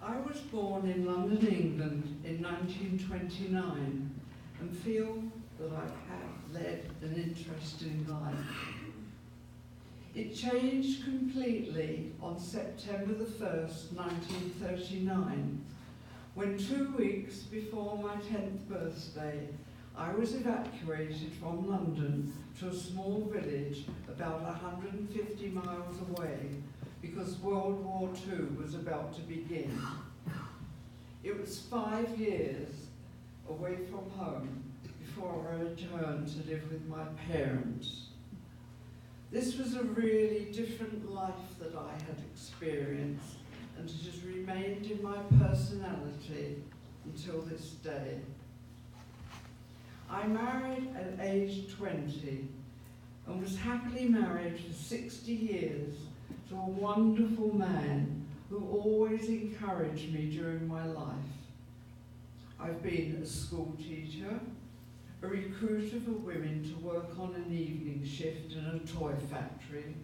I was born in London, England in 1929 and feel that I have led an interesting life. It changed completely on September the 1st, 1939, when 2 weeks before my 10th birthday, I was evacuated from London to a small village about 150 miles away because World War II was about to begin. It was 5 years away from home before I returned to live with my parents. This was a really different life that I had experienced, and it has remained in my personality until this day. I married at age 20 and was happily married for 60 years to a wonderful man who always encouraged me during my life. I've been a school teacher, a recruiter for women to work on an evening shift in a toy factory,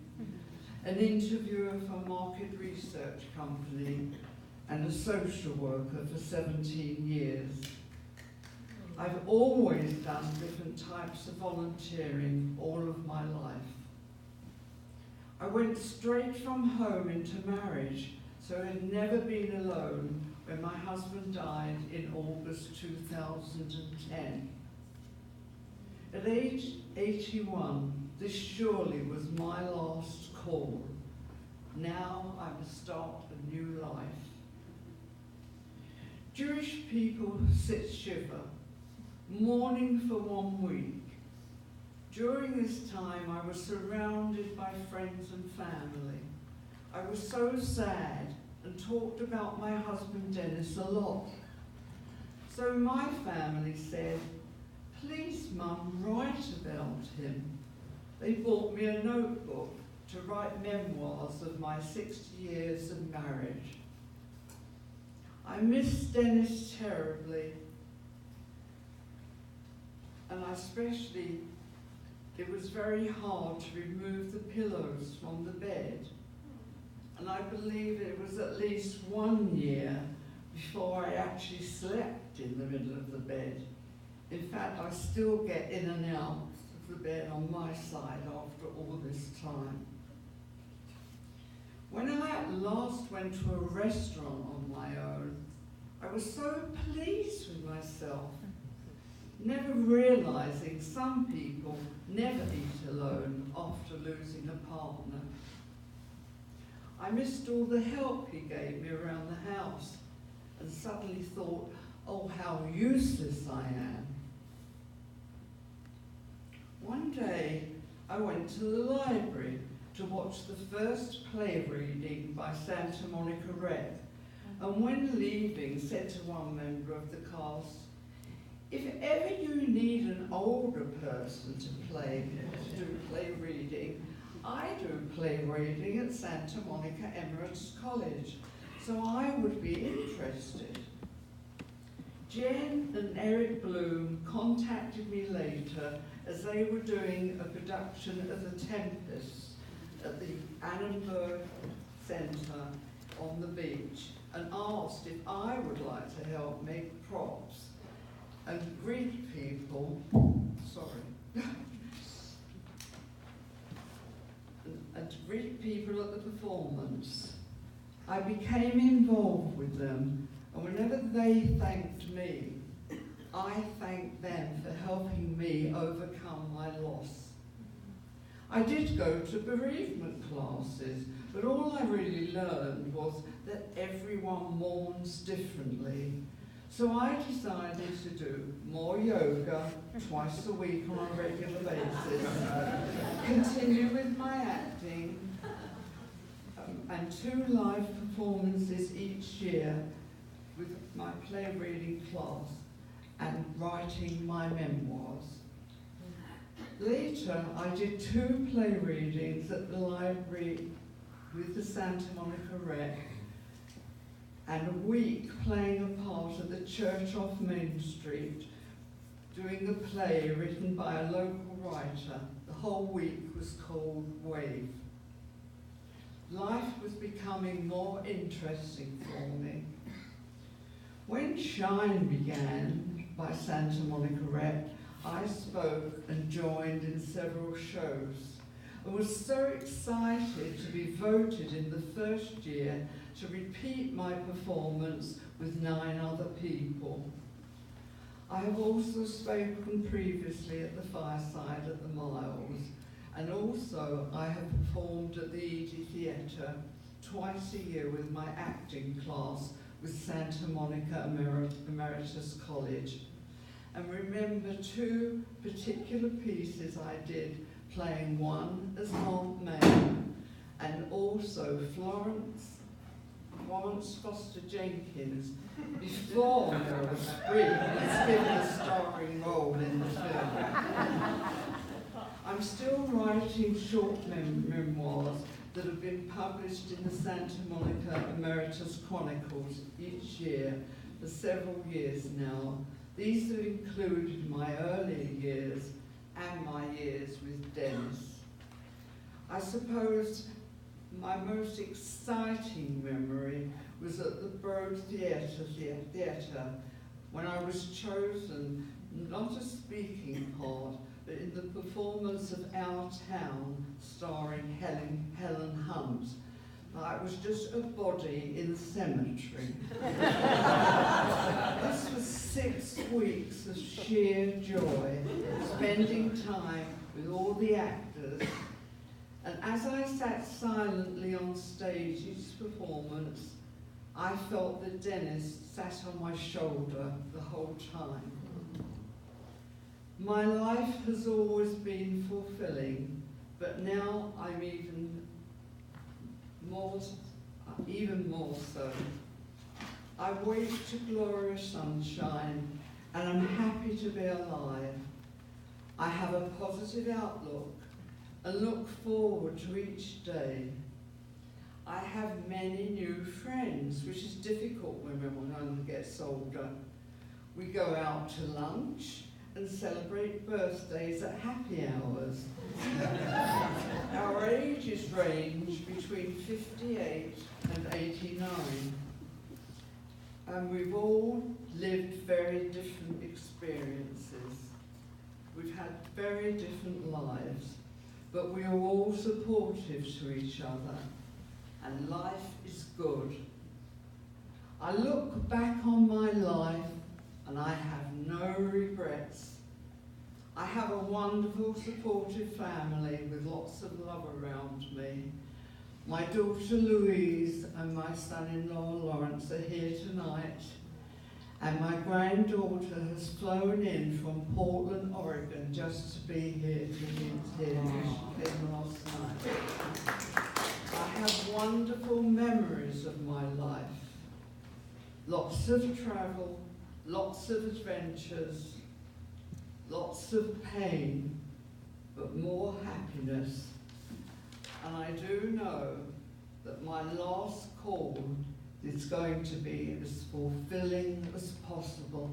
an interviewer for a market research company, and a social worker for 17 years. I've always done different types of volunteering all of my life. I went straight from home into marriage, so I'd never been alone when my husband died in August 2010. At age 81, this surely was my last call. Now I must start a new life. Jewish people sit shiva, mourning for 1 week. During this time, I was surrounded by friends and family. I was so sad and talked about my husband Dennis a lot. So my family said, "Please, Mum, write about him." They bought me a notebook to write memoirs of my 60 years of marriage. I miss Dennis terribly, and it was very hard to remove the pillows from the bed. And I believe it was at least 1 year before I actually slept in the middle of the bed. In fact, I still get in and out of the bed on my side after all this time. When I at last went to a restaurant on my own, I was so pleased with myself, never realizing some people never eat alone after losing a partner. I missed all the help he gave me around the house and suddenly thought, oh, how useless I am. One day, I went to the library to watch the first play reading by Santa Monica Rec, and when leaving, said to one member of the cast, "If ever you need an older person to do play reading, I do play reading at Santa Monica Emirates College, so I would be interested." Jen and Eric Bloom contacted me later as they were doing a production of The Tempest at the Annenberg Centre on the beach and asked if I would like to help make props and greet people, and to greet people at the performance. I became involved with them, and whenever they thanked me, I thanked them for helping me overcome my loss. I did go to bereavement classes, but all I really learned was that everyone mourns differently. So I decided to do more yoga twice a week on a regular basis, continue with my acting, and 2 live performances each year with my play reading class and writing my memoirs. Later, I did 2 play readings at the library with the Santa Monica Rec, and a week playing a part of the church off Main Street, doing a play written by a local writer. The whole week was called Wave. life was becoming more interesting for me. When Shine began by Santa Monica Rep, I spoke and joined in several shows. I was so excited to be voted in the first year to repeat my performance with 9 other people. I have also spoken previously at the Fireside at the Miles, and also I have performed at the Edie Theatre twice a year with my acting class with Santa Monica Emeritus College. And remember 2 particular pieces I did, playing one as Aunt May, and also Florence Foster Jenkins, before Meryl Streep was given a starring role in the film. I'm still writing short memoirs that have been published in the Santa Monica Emeritus Chronicles each year for several years now. These have included my earlier years and my years with Dennis. I suppose my most exciting memory was at the Broad Theatre when I was chosen not a speaking part, but in the performance of Our Town starring Helen Hunt. I was just a body in the cemetery. This was 6 weeks of sheer joy, spending time with all the actors. And as I sat silently on stage each performance, I felt that Dennis sat on my shoulder the whole time. My life has always been fulfilling, but now I'm even more so. I wake to glorious sunshine, and I'm happy to be alive. I have a positive outlook and look forward to each day. I have many new friends, which is difficult when one gets older. We go out to lunch and celebrate birthdays at happy hours. Our ages range between 58 and 89. And we've all lived very different experiences. We've had very different lives, but we are all supportive to each other, and life is good. I look back on my life and I have no regrets. I have a wonderful, supportive family with lots of love around me. My daughter Louise and my son-in-law Lawrence are here tonight, and my granddaughter has flown in from Portland, Oregon, just to be here to meet here. She came last night. I have wonderful memories of my life. Lots of travel, lots of adventures, lots of pain, but more happiness. And I do know that my last call is going to be as fulfilling as possible.